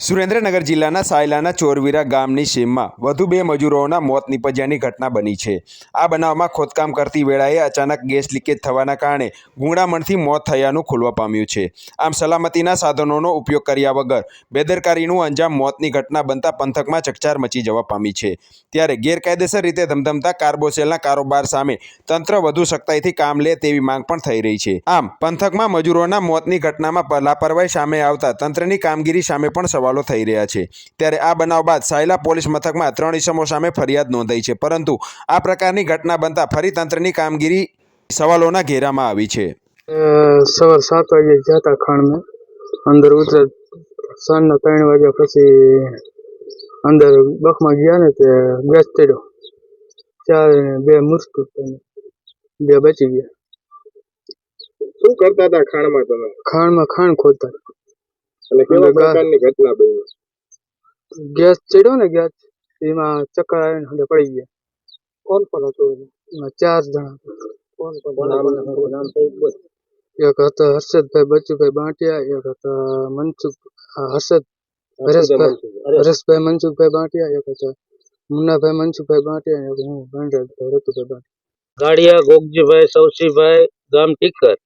સુરેન્દ્રનગર જિલ્લાના સાયલાના ચોરવીરા ગામની સીમમાં વધુ બે મજૂરોના મોત નીપજ્યાની ઘટના બની છે। આ બનાવમાં ખોદકામ કરતી વેળાએ અચાનક ગેસ લીકેજ થવાના કારણે ગૂંગળામણથી મોત થયાનું ખુલવા પામ્યું છે। આમ સલામતીના સાધનોનો ઉપયોગ કર્યા વગર બેદરકારીનું અંજામ મોતની ઘટના બનતા પંથકમાં ચકચાર મચી જવા પામી છે। ત્યારે ગેરકાયદેસર રીતે ધમધમતા કાર્બોસેલના કારોબાર સામે તંત્ર વધુ સખ્તાઈથી કામ લે તેવી માંગ પણ થઈ રહી છે। આમ પંથકમાં મજૂરોના મોતની ઘટનામાં લાપરવાહી સામે આવતા તંત્રની કામગીરી સામે પણ સવાલો થઈ રહ્યા છે। ત્યારે આ બનાવ બાદ સાયલા પોલીસ મથકમાં 3 ઇસમો સામે ફરિયાદ નોંધાઈ છે, પરંતુ આ પ્રકારની ઘટના બનતા ફરી તંત્રની કામગીરી સવાલોના ઘેરામાં આવી છે। સવાર 7 વાગે જતા ખાણમાં અંદર ઉતરે સાંજના 3 વાગ્યા પછી અંદર બખમાં ગયા ને તે ગેસ ચડ્યો 4 ને 2 મૃત્યુ થયા, 2 બચી ગયા। શું કરતા હતા ખાણમાં તમે? ખાણમાં ખાણ ખોદતા અને કેવા પ્રકારની ઘટના બની? ગેસ ચડ્યો ને ગેસ એમાં ચક્કર આવીને અંદર પડી ગયા। કોણ કોણ હતું? એમાં 4 જણા। કોણ નામ કઈ? એક હતા હર્ષદભાઈ બચુભાઈ બાંટિયા, એક હતા હરેશભાઈ મનસુખભાઈ બાંટિયા, એક હતા મુન્નાભાઈ મનસુખભાઈ બાંટિયા, એક હું ભાંડરાજભાઈ રતુભાઈ બાંટિયા। ગાડિયા ગોગજીભાઈ સૌસીભાઈ ગામ ટીકર।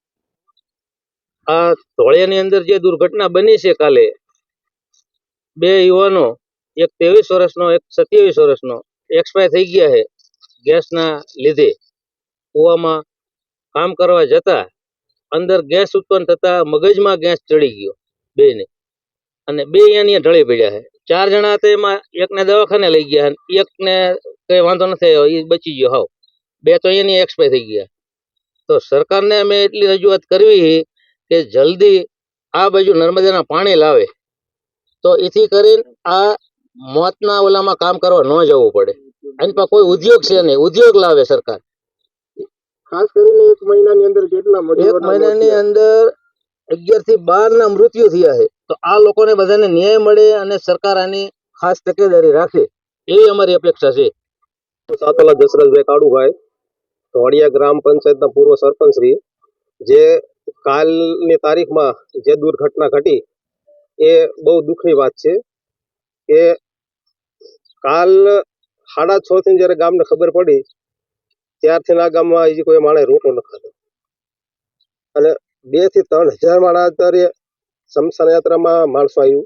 આ ધોળિયાની અંદર જે દુર્ઘટના બની છે કાલે, 2 યુવાનો, એક 23 વર્ષનો એક 27 વર્ષનો એક્સપાયર થઈ ગયા છે ગેસના લીધે। કૂવામાં કામ કરવા જતા અંદર ગેસ ઉત્પન્ન થતા મગજમાં ગેસ ચડી ગયો બેને, અને 2 અહીંયા ઢળી પડ્યા છે। 4 જણા હતા, એમાં એકને દવાખાને લઈ ગયા, એકને કઈ વાંધો નથી આવ્યો, એ બચી ગયો હાવ, 2 તો અહીંયાની એક્સપાયર થઈ ગયા। તો સરકારને અમે એટલી રજૂઆત કરવી કે જલ્દી આ બાજુ નર્મદાના પાણી લાવે, તો એથી કરીને આ મોતના ઓલામાં કામ કરવા ન જવું પડે। આની પાસે કોઈ ઉદ્યોગ છે નહીં, ઉદ્યોગ લાવે સરકાર। ખાસ કરીને 1 મહિનાની અંદર કેટલા મજૂરો? 1 મહિનાની અંદર 11 થી 12 ના મૃત્યુ થયા છે। તો આ લોકોને બધાને ન્યાય મળે અને સરકાર આની ખાસ તકેદારી રાખે એવી અમારી અપેક્ષા છે। સાતોલા જસરજભાઈ કાળુભાઈ, ધોળિયા ગ્રામ પંચાયતના પૂર્વ સરપંચ શ્રી, જે કાલની તારીખમાં જે દુર્ઘટના ઘટી એ બહુ દુઃખની વાત છે કે કાલ 6:30 થી જ્યારે ગામને ખબર પડી ત્યારથી આ ગામમાં હજી કોઈ માણસ રોટલો ન ખાધો, અને 2 થી 3 હજાર માણસ અત્યારે શમશાન યાત્રામાં માણસો આવ્યું।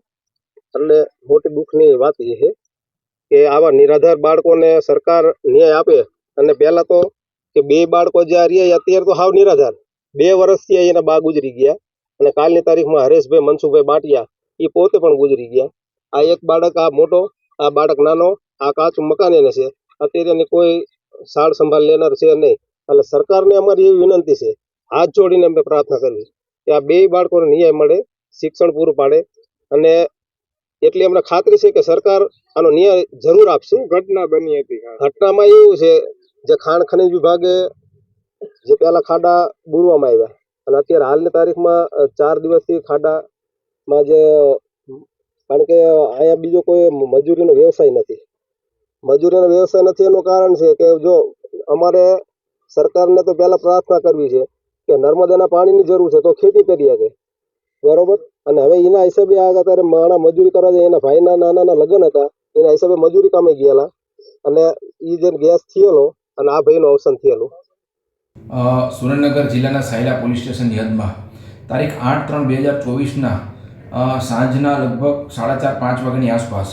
એટલે મોટી દુઃખની વાત એ છે કે આવા નિરાધાર બાળકોને સરકાર ન્યાય આપે। અને પહેલા તો કે 2 બાળકો જે રહ્યા અત્યારે તો હાવ નિરાધાર, 2 વર્ષથી એના બા ગુજરી ગયા, અને કાલની તારીખમાં હરેશભાઈ મનસુખભાઈ બાંટિયા એ પોતે પણ ગુજરી ગયા। આ એક બાળક, આ મોટો, આ બાળક નાનો, આ કાચું મકાન એને છે, અત્યારે એની કોઈ સાળ સંભાળ લેનાર છે નહીં। એટલે સરકારને અમારી એવી વિનંતી છે, હાથ જોડીને અમે પ્રાર્થના કરવી કે આ 2 બાળકોને ન્યાય મળે, શિક્ષણ પૂરું પાડે, અને એટલી અમને ખાતરી છે કે સરકાર આનો ન્યાય જરૂર આપશે। ઘટના બની હતી? ઘટનામાં એવું છે, જે ખાણ ખનીજ વિભાગે જે પહેલા ખાડા બુરવામાં આવ્યા, અને અત્યારે હાલની તારીખમાં 4 દિવસથી ખાડામાં જે, કારણ કે અહીંયા બીજો કોઈ મજૂરીનો વ્યવસાય નથી, એનું કારણ છે કે જો અમારે સરકારને તો પહેલા પ્રાર્થના કરવી છે કે નર્મદાના પાણીની જરૂર છે તો ખેતી કરી શકે, બરોબર। અને હવે એના હિસાબે અત્યારે માણા મજૂરી કરવા જાય, એના ભાઈના નાના લગ્ન હતા, એના હિસાબે મજૂરી કામે ગયેલા, અને એ જે ગેસ થયેલો અને આ ભાઈનું અવસાન થયેલું। સુરેન્દ્રનગર જિલ્લાના સાયલા પોલીસ સ્ટેશનની હદમાં તારીખ 8/3/2024ના સાંજના લગભગ 4:30-5 વાગ્યાની આસપાસ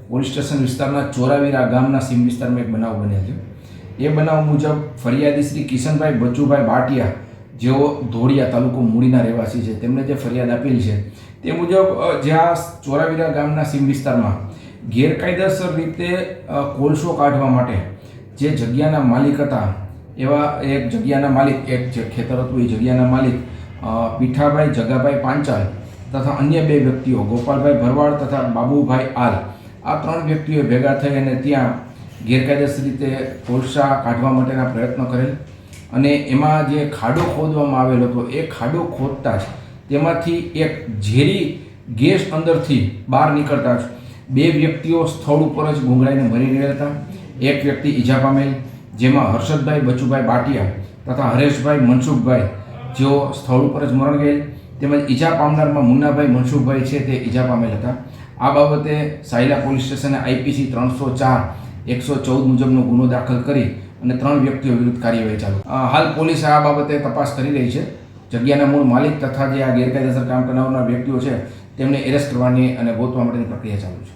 પોલીસ સ્ટેશન વિસ્તારના ચોરાવીરા ગામના સીમ વિસ્તારમાં એક બનાવ બન્યો છે। એ બનાવ મુજબ ફરિયાદી શ્રી કિશનભાઈ બચુભાઈ બાટિયા, જેઓ ધોળિયા તાલુકો મૂળીના રહેવાસી છે, તેમણે જે ફરિયાદ આપેલી છે તે મુજબ જ્યાં ચોરાવીરા ગામના સીમ વિસ્તારમાં ગેરકાયદેસર રીતે કોલસો કાઢવા માટે જે જગ્યાના માલિક હતા, એવા એક જગ્યાના માલિક, એક જે ખેતર હતું એ જગ્યાના માલિક પીઠાભાઈ જગાભાઈ પાંચાલ તથા અન્ય 2 વ્યક્તિઓ ગોપાલભાઈ ભરવાડ તથા બાબુભાઈ આલ, આ 3 વ્યક્તિઓએ ભેગા થઈ અને ત્યાં ગેરકાયદેસર રીતે કોલસા કાઢવા માટેના પ્રયત્નો કરેલ, અને એમાં જે ખાડો ખોદવામાં આવેલો હતો એ ખાડો ખોદતા જ તેમાંથી એક ઝેરી ગેસ અંદરથી બહાર નીકળતા જ 2 વ્યક્તિઓ સ્થળ ઉપર જ ગુંગળાઈને મરી ગયા હતા। એક વ્યક્તિ ઈજા પામેલ, જેમાં હર્ષદભાઈ બચુભાઈ બાટિયા તથા હરેશભાઈ મનસુખભાઈ, જેઓ સ્થળ ઉપર જ મરણ ગયેલ, તેમજ ઈજા પામનારમાં મુન્નાભાઈ મનસુખભાઈ છે તે ઈજા પામેલ હતા। આ બાબતે સાયલા પોલીસ સ્ટેશને IPC 304/114 મુજબનો ગુનો દાખલ કરી અને 3 વ્યક્તિઓ વિરુદ્ધ કાર્યવાહી ચાલુ. હાલ પોલીસ આ બાબતે તપાસ કરી રહી છે. જગ્યાના મૂળ માલિક તથા જે આ ગેરકાયદેસર કામ કરનારના વ્યક્તિઓ છે તેમને એરેસ્ટ કરવાની અને ગોતવા માટેની પ્રક્રિયા ચાલુ છે.